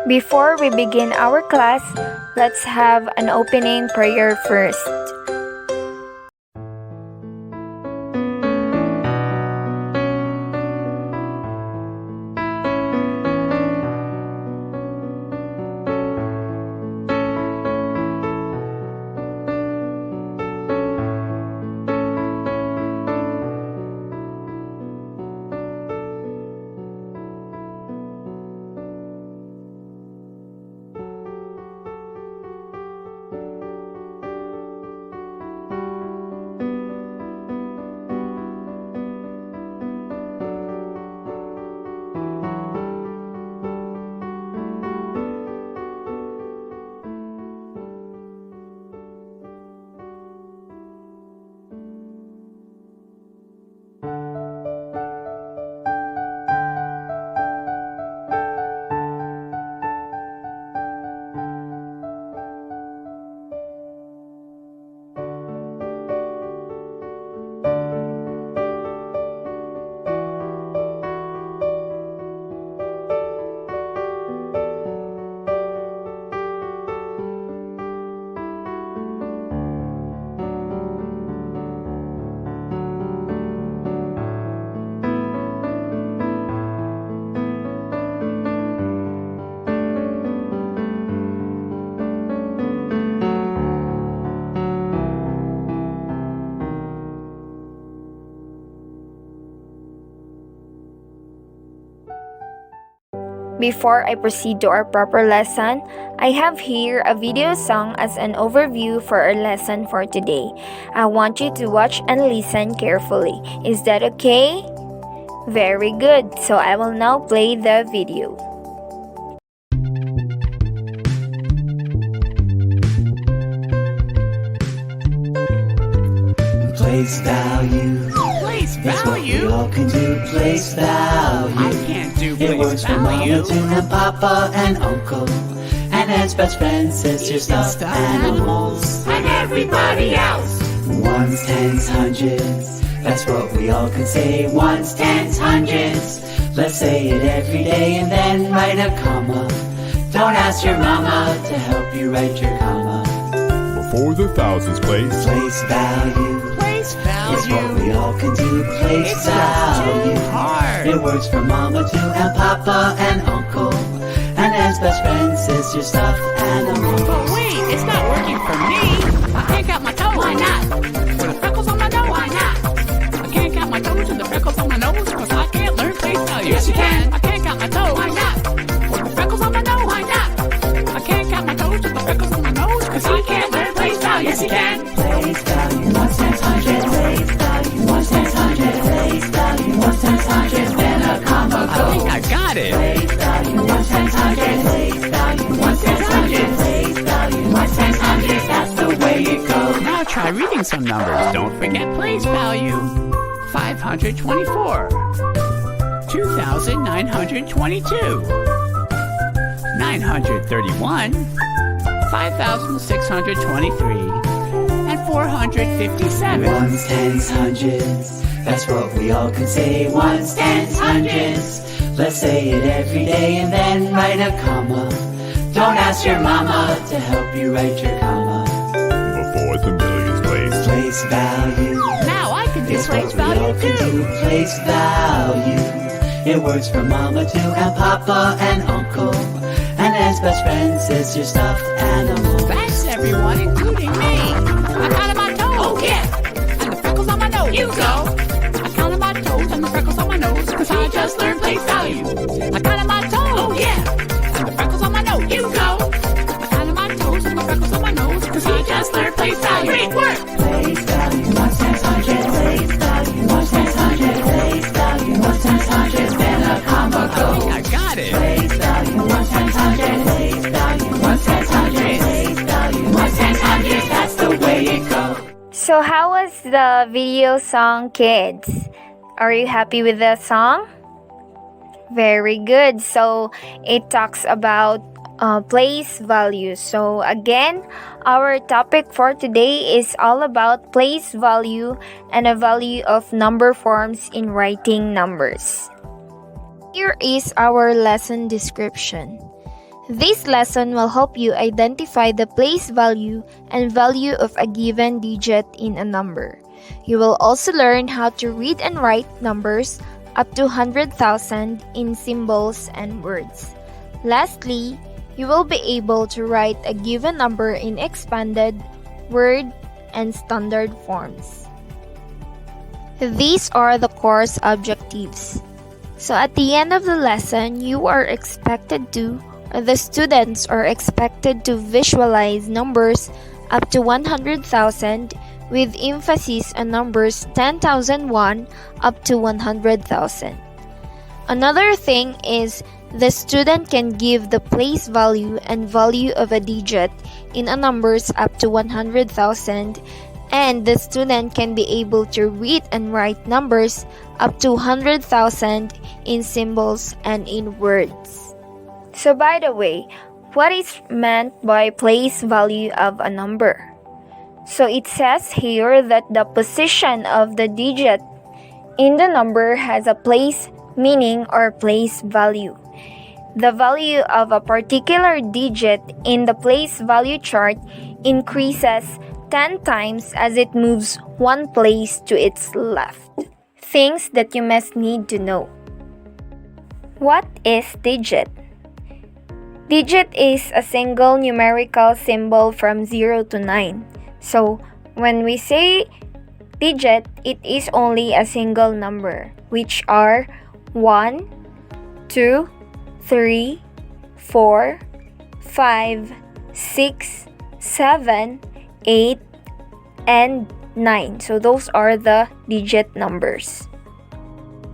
Before we begin our class, let's have an opening prayer first. Before I proceed to our proper lesson, I have here a video song as an overview for our lesson for today. I want you to watch and listen carefully. Is that okay? Very good. So I will now play the video. Place value. Place It's what we value? all can do. Place value. I can't do It works place for Mama, value. Tuna, Papa, and Uncle, and Aunt's best friend, sisters, stuffed animals, and everybody else. Ones, tens, hundreds. That's what we all can say. Ones, tens, hundreds. Let's say it every day and then write a comma. Don't ask your mama to help you write your comma. Before the thousands place. Place value. Place It's what we value. all can do. Place It's just value. too hard. It works for Mama too, and Papa and Uncle, and Aunt's best friend, sister, stuffed animals. But wait, it's not working for me. I can't count my toes. Why not? For the freckles on my nose. Why not? I can't count my toes and the freckles on my nose because I can't learn place value. Yes, you can. I can't count my toes. Why not? For the freckles on my nose. Why not? I can't count my toes and the freckles on my nose because I can't learn place value. Yes, you can. Place value. Ones, tens, hundreds. Place value. Ones, tens, hundreds. Place value. Ones, tens, hundreds. Then a comma I goes. think I got it. Place value. Ones, tens, hundreds. Place value. Ones, tens, hundreds. Place value. Ones, tens, hundreds. That's the way it goes. Now try reading some numbers. Don't forget place value. 524. 2,922. 931. 5,623. And 457. Ones, tens, hundreds. That's what we all can say. Ones, tens, hundreds. Let's say it every day and then write a comma. Don't ask your mama to help you write your comma. Before the millions place. Place value. Now I can do It's place what we all value can do. too. Place value. It works for Mama too, and Papa and Uncle, and Aunt's best friend, sister, stuffed animals. Thanks everyone, including me. I counted my toes. Oh yeah. And the freckles on my nose. You go. I counted my toes and the freckles on my nose because I just learned place value. I counted my toes. Oh yeah. And the freckles on my nose. You go. I counted my toes and the freckles on my nose because I just learned place value. Great work. Place value. Ones, tens, hundreds. Place value. Ones, tens, hundreds. Place value. Ones, tens, hundreds. Then a comma I think goes. I got it. Place value. Ones, tens, hundreds. Place value. Ones, tens, hundreds. Place value. Ones, tens, hundreds. That's the way it goes. So how was the video song, kids? Are you happy with the song? Very good. So it talks about place value. So again, our topic for today is all about place value and a value of number forms in writing numbers. Here is our lesson description. This lesson will help you identify the place value and value of a given digit in a number. You will also learn how to read and write numbers up to 100,000 in symbols and words. Lastly, you will be able to write a given number in expanded, word, and standard forms. These are the course objectives. So at the end of the lesson, you are expected to, or the students are expected to visualize numbers up to 100,000 with emphasis on numbers 10,001 up to 100,000. Another thing is the student can give the place value and value of a digit in a numbers up to 100,000, and the student can be able to read and write numbers up to 100,000 in symbols and in words. So by the way, what is meant by place value of a number? So it says here that the position of the digit in the number has a place meaning or place value. The value of a particular digit in the place value chart increases 10 times as it moves one place to its left. Things that you must need to know. What is digit? Digit is a single numerical symbol from 0 to 9. So, when we say digit, it is only a single number, which are 1, 2, 3, 4, 5, 6, 7, 8, and 9. So, those are the digit numbers.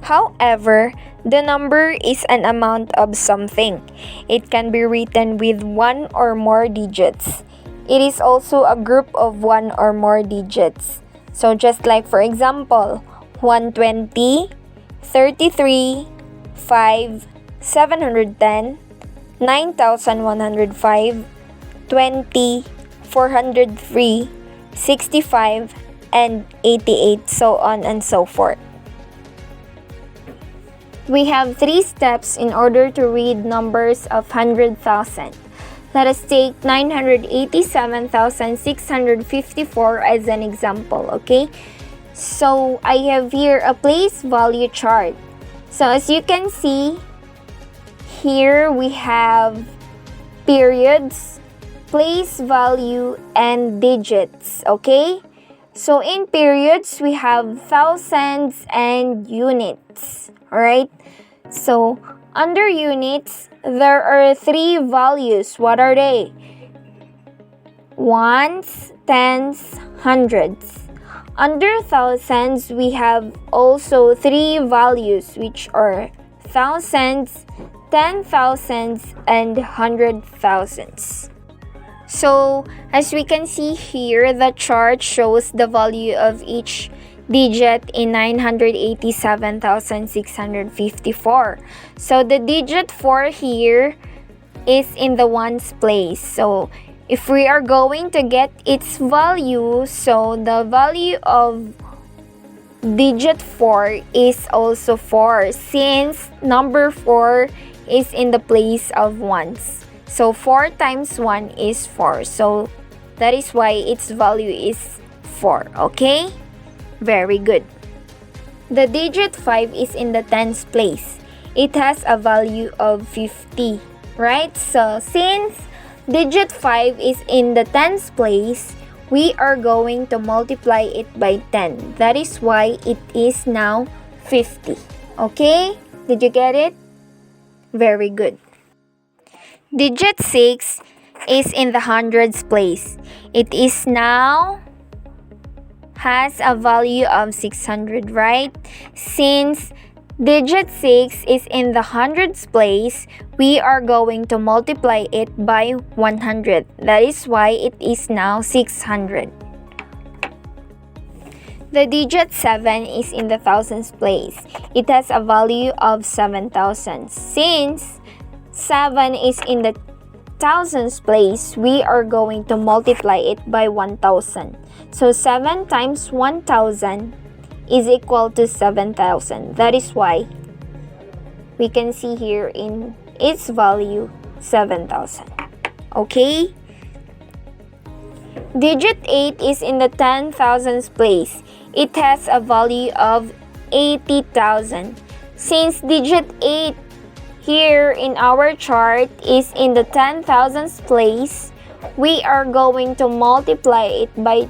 However, the number is an amount of something. It can be written with one or more digits. It is also a group of one or more digits. So just like for example, 120, 33, 5, 710, 9,105, 20, 403, 65, and 88, so on and so forth. We have 3 steps in order to read numbers of 100,000. Let us take 987,654 as an example, okay? So I have here a place value chart. So as you can see, here we have periods, place value, and digits, okay? So in periods, we have thousands and units, alright? So under units, there are 3 values. What are they? Ones, tens, hundreds. Under thousands, we have also 3 values, which are thousands, 10,000s, and 100,000s. So, as we can see here, the chart shows the value of each digit in 987,654. So, the digit 4 here is in the ones place. So, if we are going to get its value, so the value of digit 4 is also 4, since number 4 is in the place of ones. So 4 times 1 is 4. So that is why its value is 4. Okay? Very good. The digit 5 is in the tens place. It has a value of 50. Right? So since digit 5 is in the tens place, we are going to multiply it by 10. That is why it is now 50. Okay? Did you get it? Very good. Digit 6 is in the hundreds place. It is now has a value of 600, right? Since digit 6 is in the hundreds place, we are going to multiply it by 100. That is why it is now 600. The digit 7 is in the thousands place. It has a value of 7,000. Since 7 is in the thousands place, we are going to multiply it by 1,000. So 7 times 1,000 is equal to 7,000. That is why we can see here in its value 7,000. Okay? Digit 8 is in the 10,000s place. It has a value of 80,000. Since digit 8 here in our chart is in the 10,000s place, we are going to multiply it by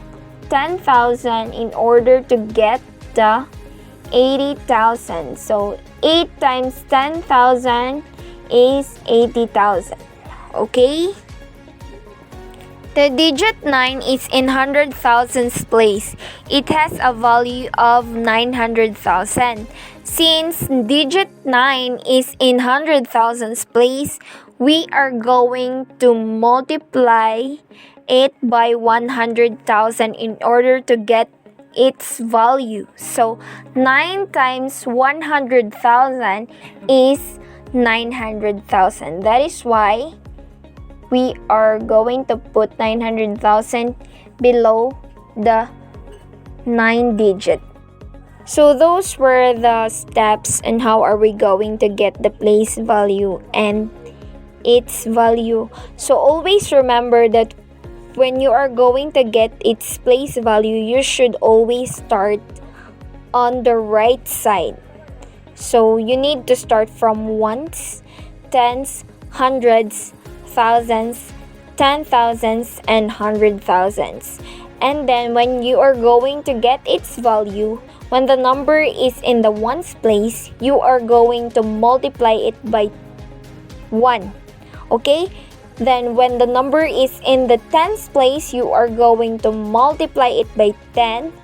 10,000 in order to get the 80,000. So 8 times 10,000 is 80,000. Okay? The digit 9 is in 100,000s place. It has a value of 900,000. Since digit 9 is in 100,000s place, we are going to multiply it by 100,000 in order to get its value. So 9 times 100,000 is 900,000. That is why we are going to put 900,000 below the 9 digit. So those were the steps and how are we going to get the place value and its value. So always remember that when you are going to get its place value, you should always start on the right side. So you need to start from ones, tens, hundreds, thousands, 10,000s, and 100,000s. And then when you are going to get its value, when the number is in the ones place, you are going to multiply it by 1. Okay? Then when the number is in the tens place, you are going to multiply it by 10.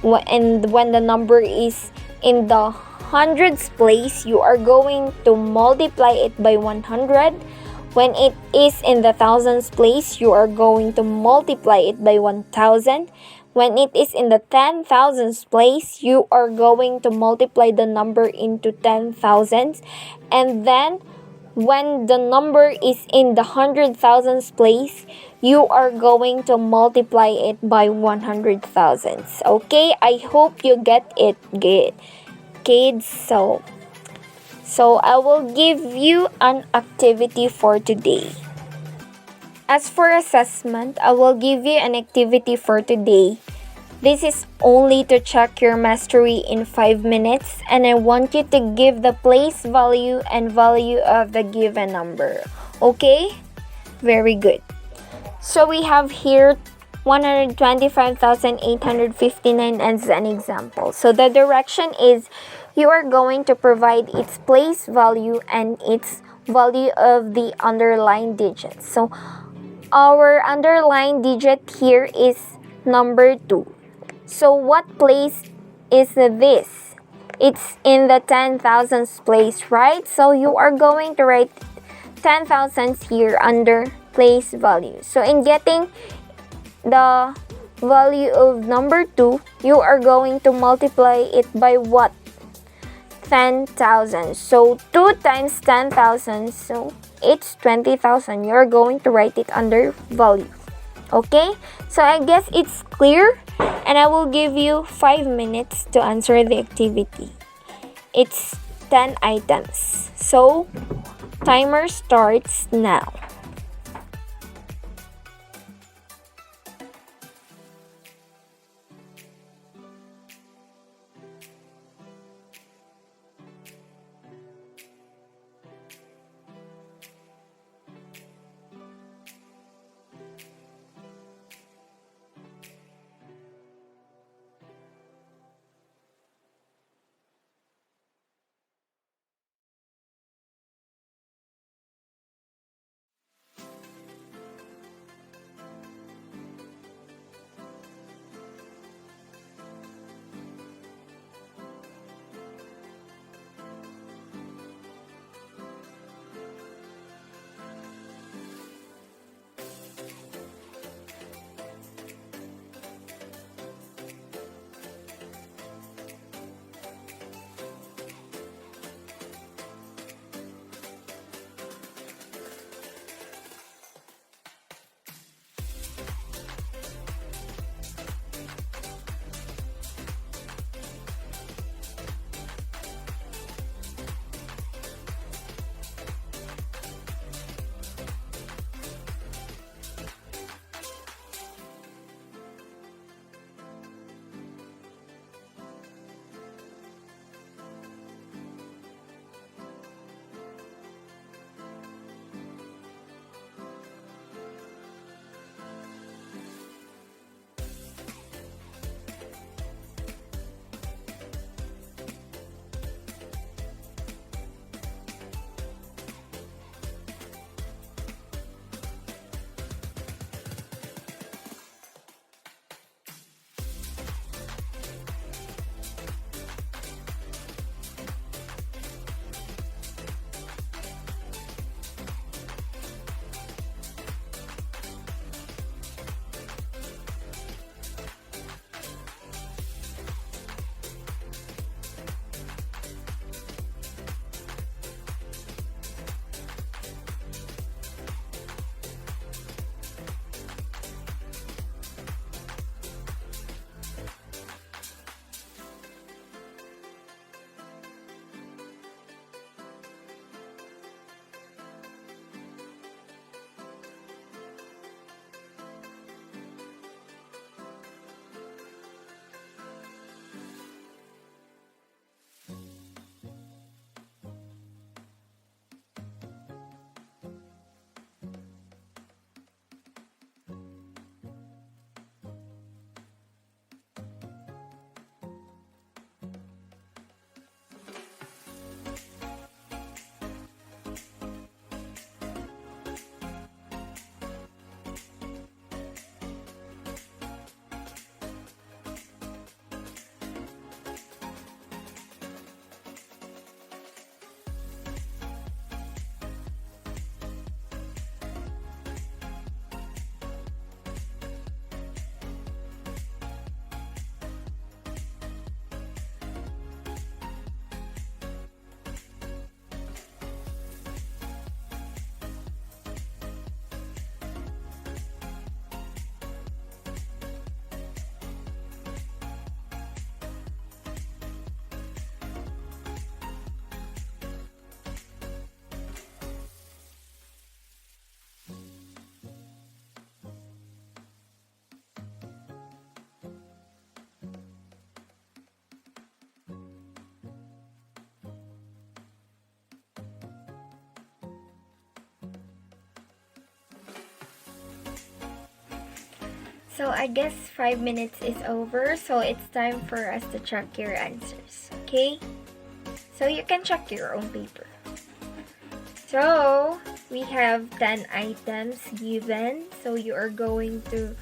And when the number is in the hundreds place, you are going to multiply it by 100. When it is in the thousands place, you are going to multiply it by 1,000. When it is in the 10,000s place, you are going to multiply the number into 10,000s. And then when the number is in the 100,000s place, you are going to multiply it by 100,000s. Okay? I hope you get it, kids. So I will give you an activity for today. As for assessment, I will give you an activity for today. This is only to check your mastery in 5 minutes, and I want you to give the place value and value of the given number. Okay? Very good. So we have here 125,859 as an example. So the direction is you are going to provide its place value and its value of the underlying digit. So our underlying digit here is number 2. So what place is this? It's in the 10,000s place, right? So you are going to write 10,000s here under place value. So in getting the value of number 2, you are going to multiply it by what? 10,000. So 2 times 10,000, so it's 20,000. You're going to write it under value. Okay? So I guess it's clear, and I will give you 5 minutes to answer the activity. It's 10 items. So timer starts now. So I guess 5 minutes is over, so it's time for us to check your answers, okay? So you can check your own paper. So we have 10 items given, so you are going to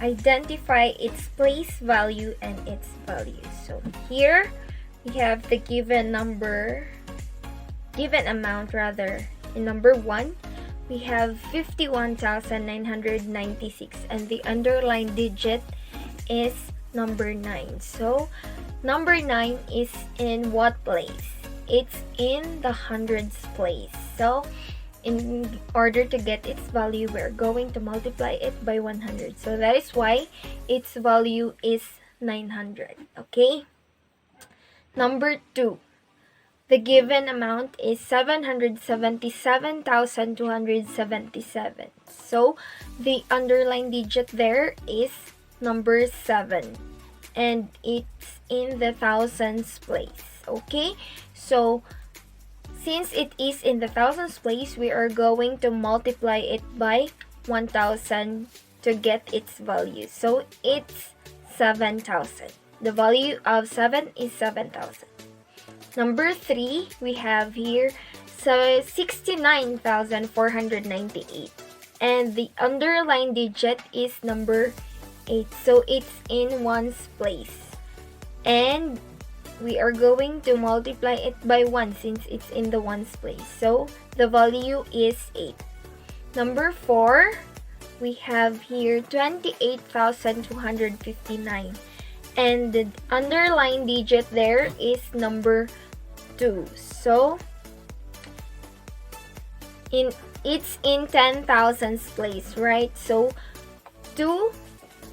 identify its place value and its value. So here we have the given amount in number 1. We have 51,996 and the underlined digit is number 9. So number 9 is in what place? It's in the hundreds place. So in order to get its value, we're going to multiply it by 100. So that is why its value is 900. Okay? Number 2. The given amount is 777,277. So the underlined digit there is number 7. And it's in the thousands place. Okay? So since it is in the thousands place, we are going to multiply it by 1000 to get its value. So it's 7,000. The value of 7 is 7,000. Number 3, we have here 69,498. And the underlined digit is number 8. So it's in ones place. And we are going to multiply it by 1 since it's in the ones place. So the value is 8. Number 4, we have here 28,259. And the underlined digit there is number 2. So it's in 10,000s place, right? So 2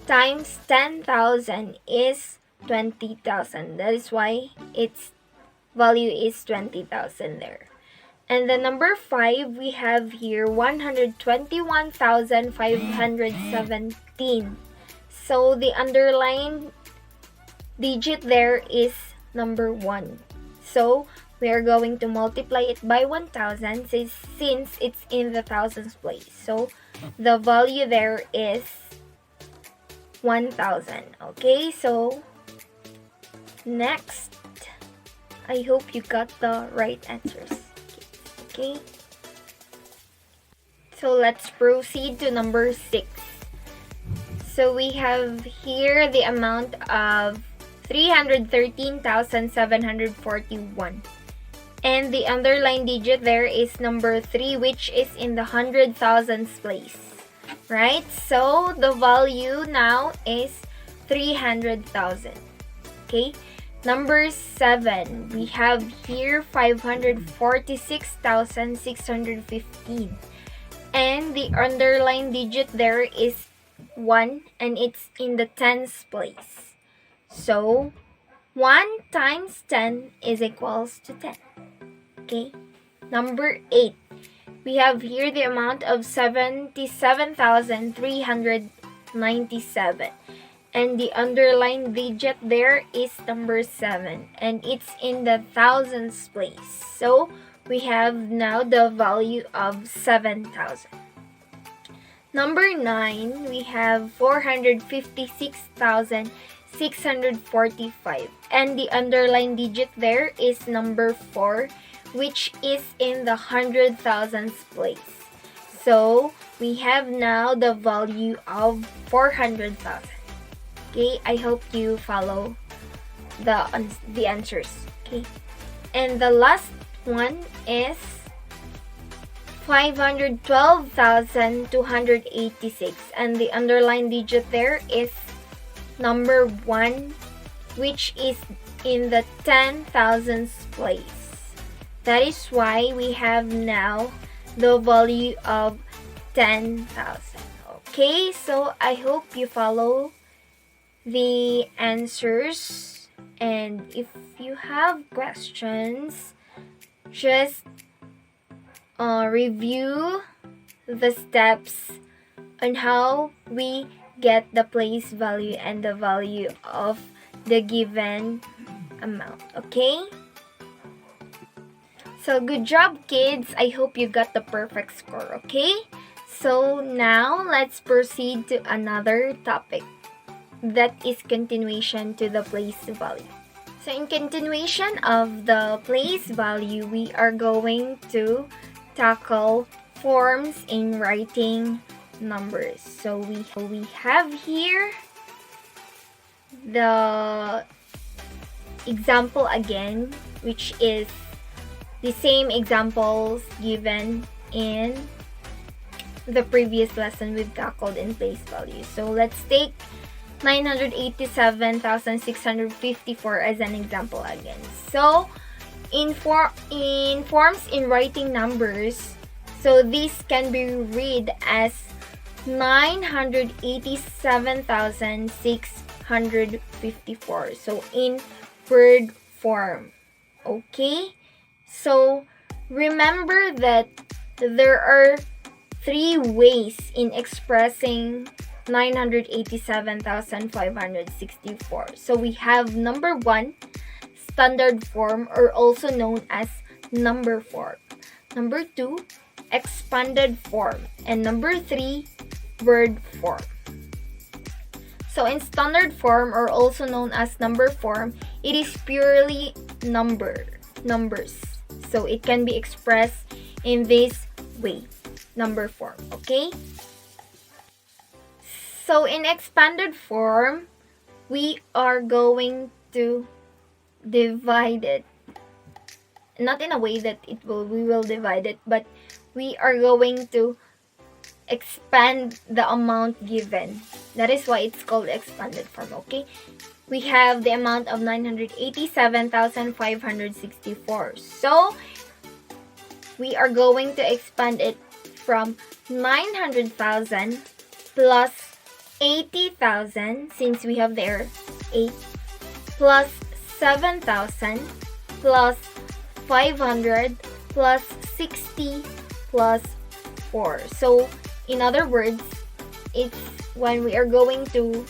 times 10,000 is 20,000. That is why its value is 20,000 there. And the number 5, we have here 121,517. So the underlined digit there is number 1. So we are going to multiply it by 1000 since it's in the thousands place. So the value there is 1000. Okay, so next, I hope you got the right answers. Okay, so let's proceed to number 6. So we have here the amount of 313,741. And the underlined digit there is number 3, which is in the 100,000s place. Right? So the value now is 300,000. Okay? Number 7, we have here 546,615. And the underlined digit there is 1 and it's in the tens place. So 1 times 10 is equals to 10. Okay? Number 8, we have here the amount of 77,397. And the underlined digit there is number 7. And it's in the thousands place. So we have now the value of 7,000. Number 9, we have 456,645. And the underlined digit there is number 4, which is in the 100,000s place. So we have now the value of 400,000. Okay, I hope you follow the answers. Okay, and the last one is 512,286, and the underlined digit there is number 1, which is in the 10,000s place. That is why we have now the value of 10,000. Okay, so I hope you follow the answers, and if you have questions, just review the steps on how we get the place value and the value of the given amount. Okay, so good job, kids. I hope you got the perfect score. Okay, So now let's proceed to another topic, that is continuation to the place value. So in continuation of the place value, we are going to tackle forms in writing numbers. So we have here the example again, which is the same examples given in the previous lesson we've tackled in place value. So let's take 987,654 as an example again. So in forms in writing numbers, so this can be read as 987,654. So in word form. Okay? So remember that there are 3 ways in expressing 987,564. So we have number 1, standard form, or also known as number form. Number 2, expanded form. And number 3, word form. So in standard form, or also known as number form, it is purely numbers. So it can be expressed in this way, number form, okay? So in expanded form, we are going to divide it. Not in a way that we will divide it, but we are going to expand the amount given. That is why it's called expanded form, okay? We have the amount of 987,564. So we are going to expand it from 900,000 plus 80,000, since we have there 8, plus 7,000 plus 500 plus 60 plus 4. So in other words, it's when we are going to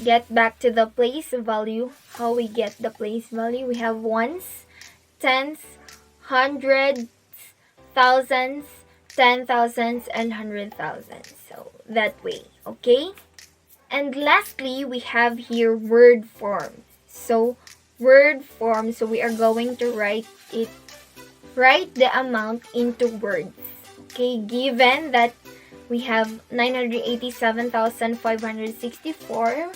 get back to the place value, how we get the place value, we have ones, tens, hundreds, thousands, 10,000s, and 100,000s. So that way, okay? And lastly, we have here word form. So word form, so we are going to write the amount into words. Okay, given that we have 987,564,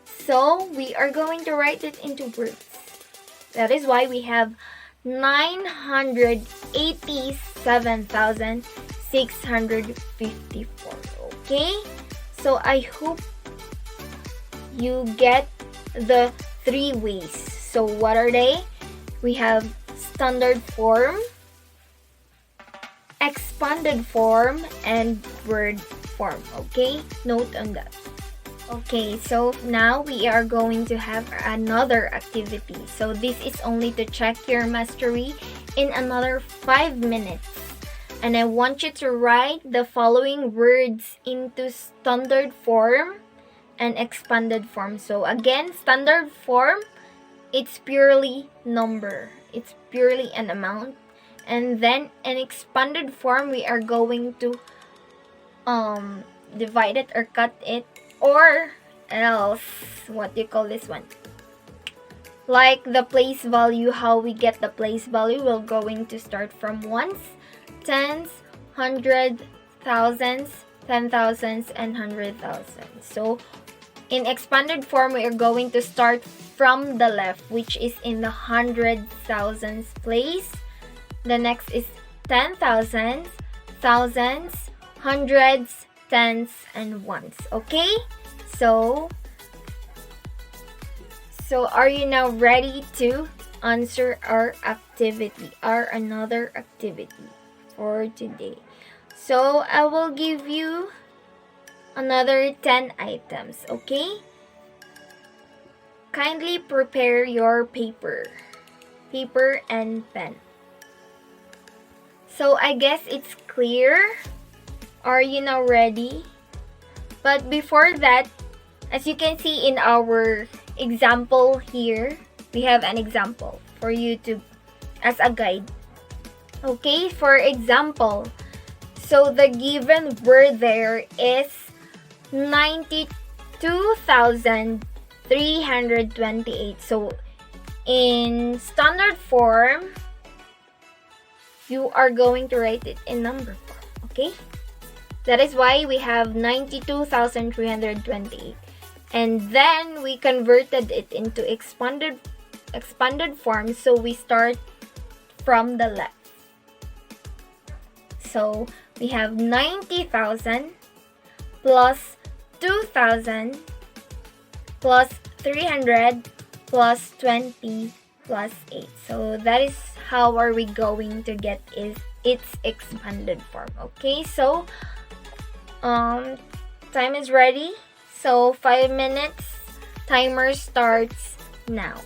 so we are going to write it into words. That is why we have 987,654. Okay, so I hope you get the 3 ways. So what are they? We have standard form, expanded form, and word form. Okay, note on that. Okay, so now we are going to have another activity. So this is only to check your mastery in another 5 minutes. And I want you to write the following words into standard form and expanded form. So again, standard form, it's purely number. It's purely an amount. And then in expanded form, we are going to divide it or cut it, or else, what do you call this one? Like the place value, how we get the place value, we're going to start from ones, tens, hundreds, thousands, 10,000s, and 100,000. So in expanded form, we are going to start from the left, which is in the 100,000s place. The next is 10,000s, thousands, hundreds, tens, and ones. Okay? So are you now ready to answer our activity, another activity for today? So I will give you another 10 items, okay? Kindly prepare your paper and pen. So I guess it's clear. Are you now ready? But before that, as you can see in our example here, we have an example for you to as a guide. Okay, for example, So the given word there is 92,328. So in standard form, you are going to write it in number form, okay? That is why we have 92,328. And then we converted it into expanded form, so we start from the left. So we have 90,000 plus 2,000 plus 300 plus 20 plus 8. So that is how are we going to get its expanded form. Okay, so time is ready. So 5 minutes. Timer starts now.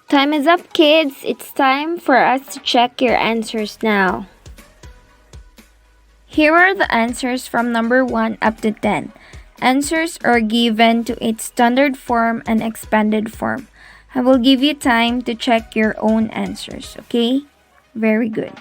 Time is up, kids. It's time for us to check your answers now. Here are the answers from number 1 up to 10. Answers are given to its standard form and expanded form. I will give you time to check your own answers, okay? Very good.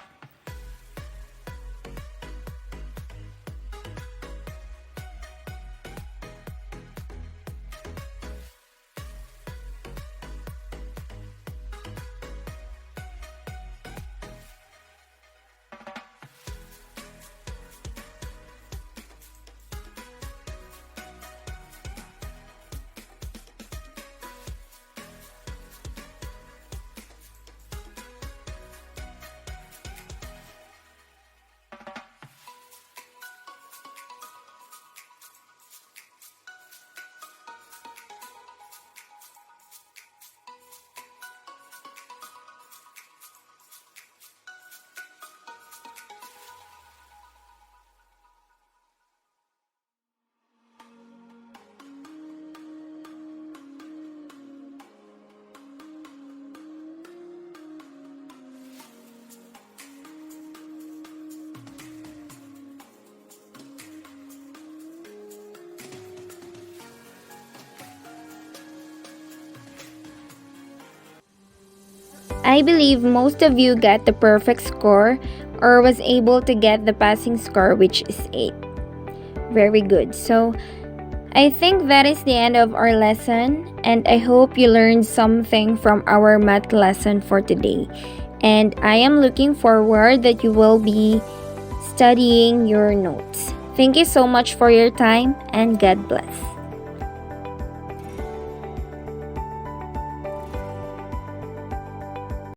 I believe most of you got the perfect score or was able to get the passing score, which is 8. Very good. So, I think that is the end of our lesson, and I hope you learned something from our math lesson for today. And I am looking forward that you will be studying your notes. Thank you so much for your time, and God bless.